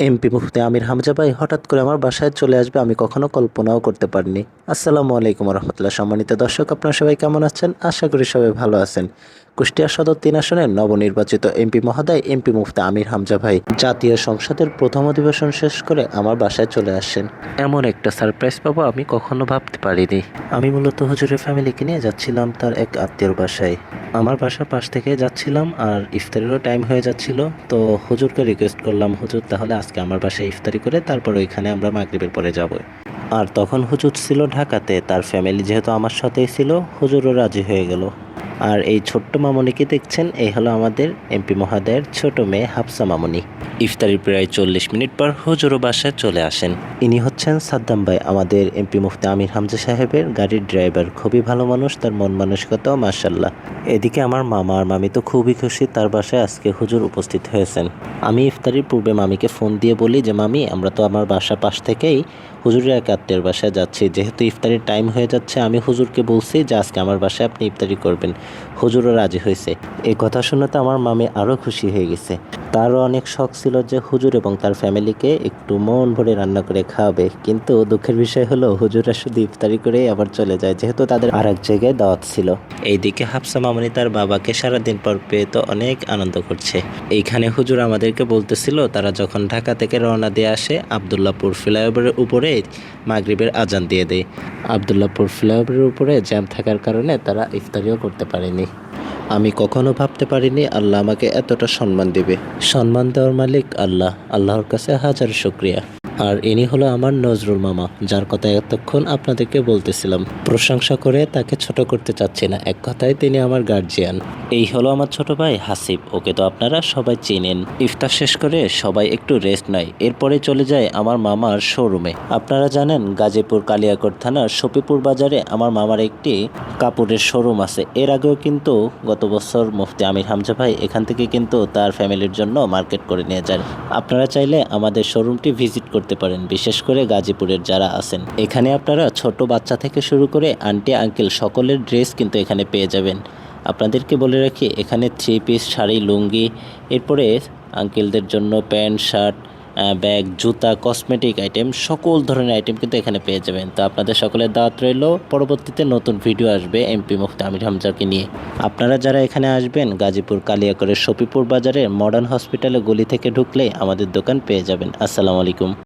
MP মুফতি আমির হামজা ভাই হঠাৎ করে আমার বাসায় চলে আসবে আমি কখনো কল্পনাও করতে পারিনি। আসসালামু আলাইকুম রহমতুল্লাহ। সম্মানিত দর্শক, আপনারা সবাই কেমন আছেন? আশা করি সবাই ভালো আছেন। কুষ্টিয়া সদর ৩ আসনের নবনির্বাচিত এমপি মহোদয় এমপি মুফতি আমির হামজা ভাই জাতীয় সংসদের প্রথম অধিবেশন শেষ করে আমার বাসায় চলে আসেন। এমন একটা সারপ্রাইজ পাবো আমি কখনো ভাবতে পারিনি। আমি মূলত হুজুরের ফ্যামিলিকে নিয়ে যাচ্ছিলাম তার এক আত্মীয়র বাসায়। আমার বাসার পাশ থেকে যাচ্ছিলাম আর ইফতারেরও টাইম হয়ে যাচ্ছিল। তো হুজুরকে রিকোয়েস্ট করলাম, হুজুর তাহলে আজকে আমার বাসায় ইফতারি করে তারপর ওইখানে আমরা মাগরিবের পরে যাব। আর তখন হুজুর ছিল ঢাকাতে, তার ফ্যামিলি যেহেতু আমার সাথেই ছিল, হুজুরও রাজি হয়ে গেল। আর এই ছোট্ট মামনিকে দেখছেন, এই হলো আমাদের এমপি মহোদয়ের ছোট মেয়ে হাফসা মামনি। ইফতারির প্রায় ৪০ মিনিট পর হুজুরও বাসায় চলে আসেন। ইনি হচ্ছেন সাদ্দাম ভাই, আমাদের এমপি মুফতি আমির হামজা সাহেবের গাড়ির ড্রাইভার। খুবই ভালো মানুষ, তার মন মানসিকতাও মাশাল্লাহ। এদিকে আমার মামা আর মামি তো খুবই খুশি তার বাসায় আজকে হুজুর উপস্থিত হয়েছেন। আমি ইফতারির পূর্বে মামিকে ফোন দিয়ে বলি যে মামি, আমরা তো আমার বাসার পাশ থেকেই হুজুরের এক আত্মীয়ের বাসায় যাচ্ছি, যেহেতু ইফতারির টাইম হয়ে যাচ্ছে আমি হুজুরকে বলছি যে আজকে আমার বাসায় আপনি ইফতারি করবেন। হুজুরও রাজি হয়েছে। এই কথা শুনে তো আমার মামি আরও খুশি হয়ে গেছে। তারও অনেক শখ ছিল যে হুজুর এবং তার ফ্যামিলিকে একটু মন ভরে রান্না করে খাওয়াবে, কিন্তু দুঃখের বিষয় হলো হুজুরা শুধু ইফতারি করেই আবার চলে যায়, যেহেতু তাদের আরেক জায়গায় দাওয়াত ছিল। এইদিকে হাফসা মামনি তার বাবাকে সারাদিন পর পেয়ে তো অনেক আনন্দ করছে। এইখানে হুজুর আমাদেরকে বলতেছিল তারা যখন ঢাকা থেকে রওনা দিয়ে আসে আবদুল্লাহপুর ফ্লাইওভারের উপরে মাগরিবের আজান দিয়ে দেয়। আবদুল্লাহপুর ফ্লাইওভারের উপরে জ্যাম থাকার কারণে তারা ইফতারিও করতে পারেনি। আমি কখনো ভাবতে পারিনি আল্লাহ আমাকে এতটা সম্মান দিবে। সম্মান দেওয়ার মালিক আল্লাহ, আল্লাহর কাছে হাজার শুকরিয়া। আর ইনি হলো আমার নজরুল মামা, যার কথা এতক্ষণ আপনাদেরকে বলতেছিলাম। প্রশংসা করে তাকে ছোট করতে চাচ্ছি না, এক কথায় তিনি আমার গার্জিয়ান। এই হলো আমার ছোট ভাই হাসিব, ওকে তো আপনারা সবাই চেনেন। ইফতার শেষ করে সবাই একটু রেস্ট নেয়, এরপরে চলে যায় আমার মামার শোরুমে। আপনারা জানেন গাজীপুর কালিয়াকৈর থানার শফিপুর বাজারে আমার মামার একটি কাপড়ের শোরুম আছে। এর আগেও কিন্তু গত বছর মুফতি আমির হামজা ভাই এখান থেকে কিন্তু তার ফ্যামিলির জন্য মার্কেট করে নিয়ে যান। আপনারা চাইলে আমাদের শোরুমটি ভিজিট করতে পারেন, বিশেষ করে গাজীপুরের যারা আছেন। এখানে আপনারা ছোট বাচ্চা থেকে শুরু করে আন্টি আঙ্কেল সকলের ড্রেস কিন্তু এখানে পেয়ে যাবেন। আপনাদেরকে বলে রাখি, এখানে 3 পিস শাড়ি, লুঙ্গি, এরপরে আঙ্কেলদের জন্য প্যান্ট শার্ট, ব্যাগ, জুতা, কসমেটিক আইটেম, সকল ধরনের আইটেম কিন্তু এখানে পেয়ে যাবেন। তো আপনাদের সকলের দাওয়াত রইল। পরবর্তীতে নতুন ভিডিও আসবে এমপি মুফতি আমির হামজাকে নিয়ে। আপনারা যারা এখানে আসবেন, গাজীপুর কালিয়াকৈরের শফিপুর বাজারে মডার্ন হসপিটালে গলি থেকে ঢুকলে আমাদের দোকান পেয়ে যাবেন। আসসালামু আলাইকুম।